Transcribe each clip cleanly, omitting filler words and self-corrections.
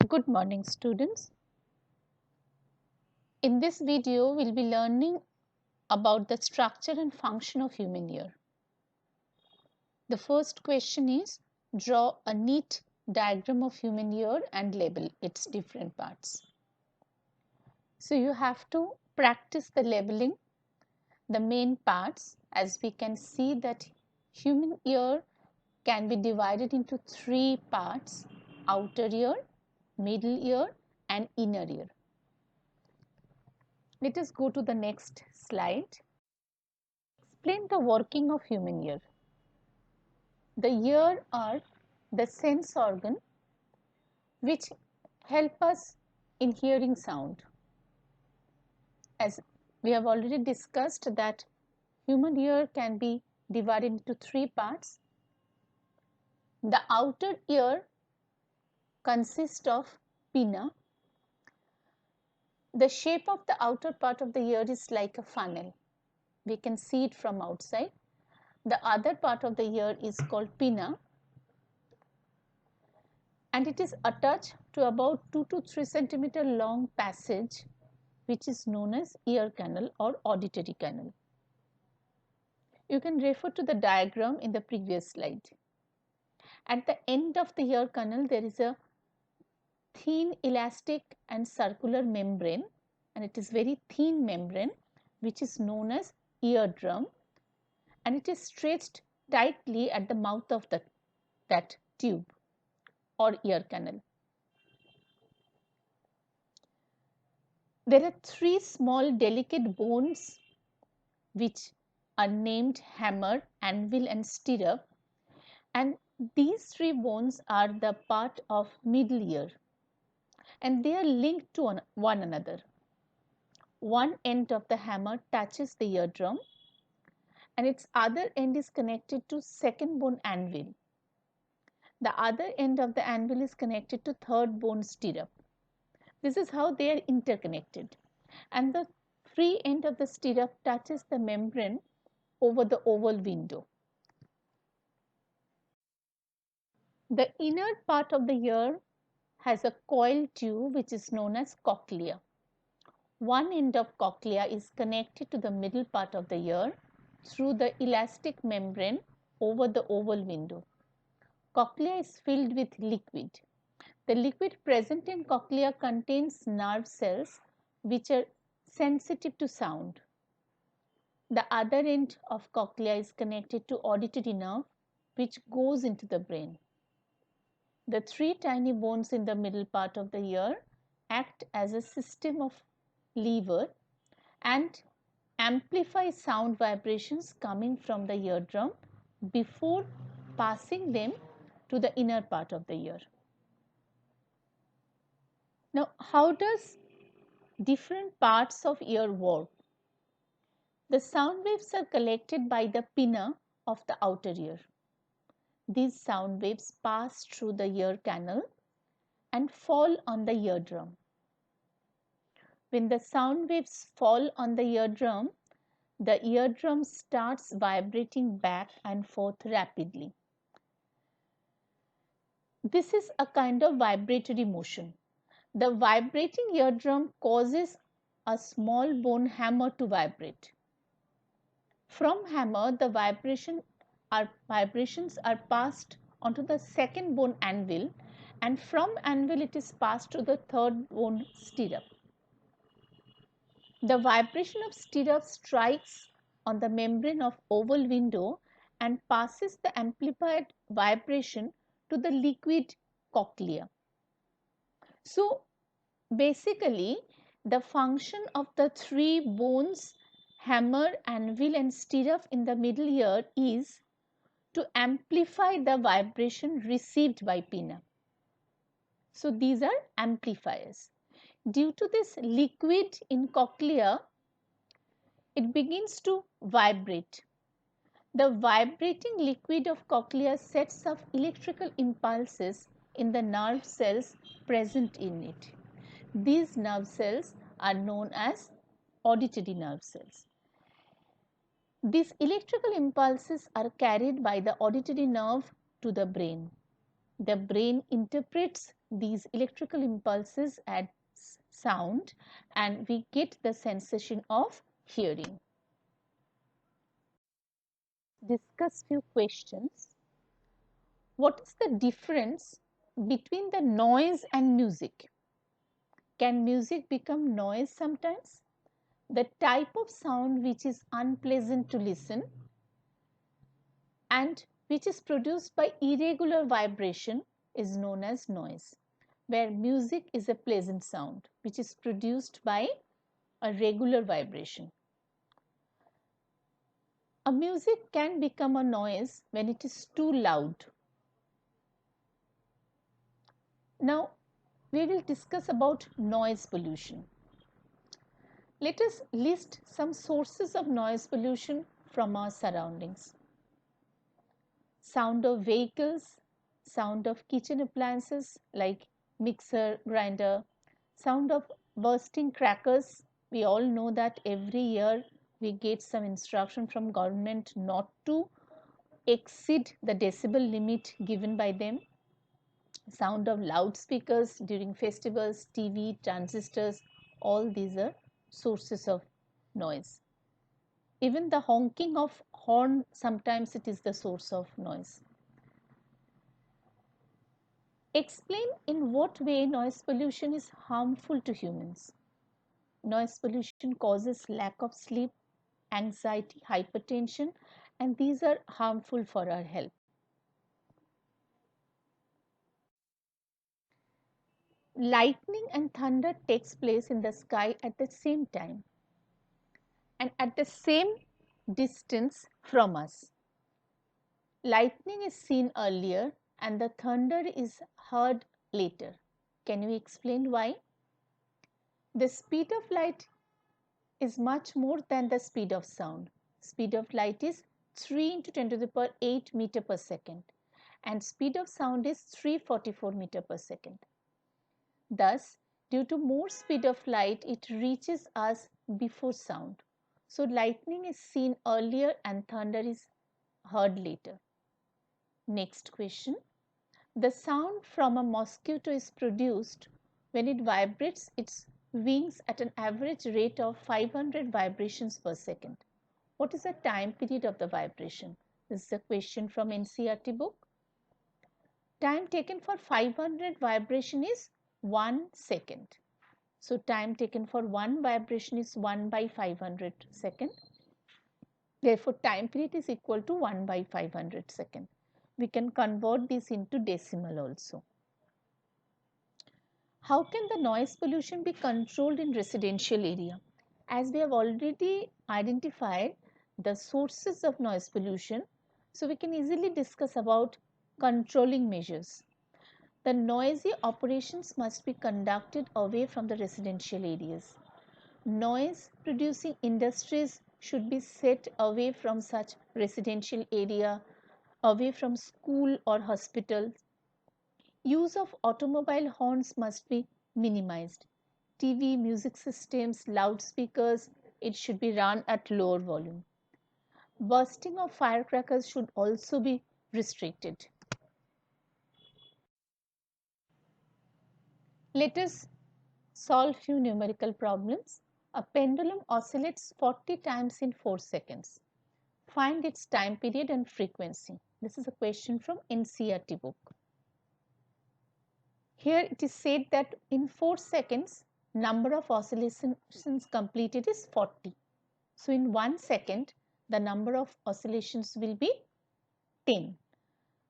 Good morning, students. In this video, we'll be learning about the structure and function of human ear. The first question is, draw a neat diagram of human ear and label its different parts. So you have to practice the labeling, the main parts, as we can see that human ear can be divided into three parts: outer ear, middle ear, and inner ear. Let us go to the next slide. Explain the working of human ear. The ear are the sense organ which help us in hearing sound. As we have already discussed that human ear can be divided into three parts. The outer ear consists of pinna. The shape of the outer part of the ear is like a funnel. We can see it from outside. The other part of the ear is called pinna, and it is attached to about 2 to 3 centimeter long passage which is known as ear canal or auditory canal. You can refer to the diagram in the previous slide. At the end of the ear canal there is a thin elastic and circular membrane, and it is very thin membrane which is known as eardrum, and it is stretched tightly at the mouth of that tube or ear canal. There are three small delicate bones which are named hammer, anvil, and stirrup, and these three bones are the part of middle ear, and they are linked to one another. One end of the hammer touches the eardrum, and its other end is connected to second bone anvil. The other end of the anvil is connected to third bone stirrup. This is how they are interconnected, and the free end of the stirrup touches the membrane over the oval window. The inner part of the ear has a coiled tube which is known as cochlea. One end of cochlea is connected to the middle part of the ear through the elastic membrane over the oval window. Cochlea is filled with liquid. The liquid present in cochlea contains nerve cells which are sensitive to sound. The other end of cochlea is connected to auditory nerve which goes into the brain. The three tiny bones in the middle part of the ear act as a system of lever and amplify sound vibrations coming from the eardrum before passing them to the inner part of the ear. Now, how does different parts of ear work? The sound waves are collected by the pinna of the outer ear. These sound waves pass through the ear canal and fall on the eardrum. When the sound waves fall on the eardrum starts vibrating back and forth rapidly. This is a kind of vibratory motion. The vibrating eardrum causes a small bone hammer to vibrate. From hammer, the vibrations are passed onto the second bone anvil, and from anvil it is passed to the third bone stirrup. The vibration of stirrup strikes on the membrane of oval window and passes the amplified vibration to the liquid cochlea. So basically, the function of the three bones, hammer, anvil, and stirrup in the middle ear is to amplify the vibration received by pinna. So these are amplifiers. Due to this liquid in cochlea, it begins to vibrate. The vibrating liquid of cochlea sets off electrical impulses in the nerve cells present in it. These nerve cells are known as auditory nerve cells. These electrical impulses are carried by the auditory nerve to the brain. The brain interprets These electrical impulses add sound and we get the sensation of hearing. Discuss few questions. What is the difference between the noise and music? Can music become noise sometimes? The type of sound which is unpleasant to listen and which is produced by irregular vibration is known as noise, where music is a pleasant sound which is produced by a regular vibration. A music can become a noise when it is too loud. Now, we will discuss about noise pollution. Let us list some sources of noise pollution from our surroundings. Sound of vehicles, sound of kitchen appliances like mixer, grinder, sound of bursting crackers. We all know that every year we get some instruction from government not to exceed the decibel limit given by them. Sound of loudspeakers during festivals, TV, transistors, all these are sources of noise. Even the honking of horn, sometimes it is the source of noise. Explain in what way noise pollution is harmful to humans. Noise pollution causes lack of sleep, anxiety, hypertension, and these are harmful for our health. Lightning and thunder takes place in the sky at the same time and at the same distance from us. Lightning is seen earlier and the thunder is heard later. Can you explain why? The speed of light is much more than the speed of sound. Speed of light is 3 into 10 to the power 8 meter per second and speed of sound is 344 meter per second. Thus, due to more speed of light, it reaches us before sound. So, lightning is seen earlier and thunder is heard later. Next question. The sound from a mosquito is produced when it vibrates its wings at an average rate of 500 vibrations per second. What is the time period of the vibration? This is a question from NCERT book. Time taken for 500 vibration is 1 second. So, time taken for one vibration is 1 by 500 second. Therefore, time period is equal to 1 by 500 second. We can convert this into decimal also. How can the noise pollution be controlled in residential area? As we have already identified the sources of noise pollution, so we can easily discuss about controlling measures. The noisy operations must be conducted away from the residential areas. Noise producing industries should be set away from such residential area, away from school or hospital. Use of automobile horns must be minimized. TV, music systems, loudspeakers, it should be run at lower volume. Bursting of firecrackers should also be restricted. Let us solve few numerical problems. A pendulum oscillates 40 times in 4 seconds. Find its time period and frequency. This is a question from NCERT book. Here it is said that in 4 seconds, number of oscillations completed is 40. So, in 1 second, the number of oscillations will be 10.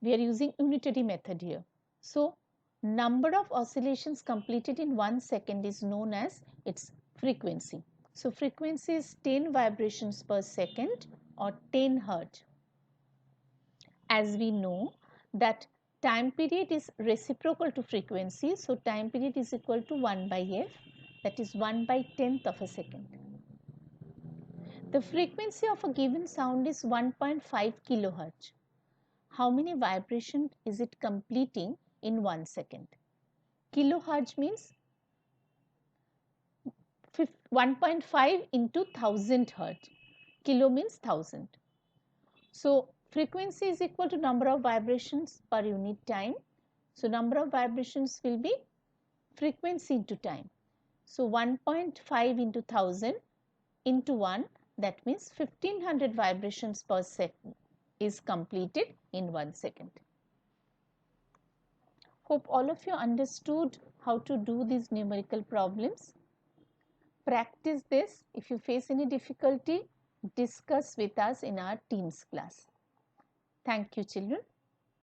We are using unitary method here. So, number of oscillations completed in 1 second is known as its frequency. So, frequency is 10 vibrations per second or 10 hertz. As we know that time period is reciprocal to frequency, so time period is equal to 1 by f, that is 1 by 10th of a second. The frequency of a given sound is 1.5 kilohertz. How many vibrations is it completing in 1 second? Kilohertz means 1.5 into 1000 hertz. Kilo means 1000. So, frequency is equal to number of vibrations per unit time. So number of vibrations will be frequency into time. So 1.5 into 1000 into 1, that means 1500 vibrations per second is completed in 1 second. Hope all of you understood how to do these numerical problems. Practice this. If you face any difficulty, discuss with us in our Teams class. Thank you, children.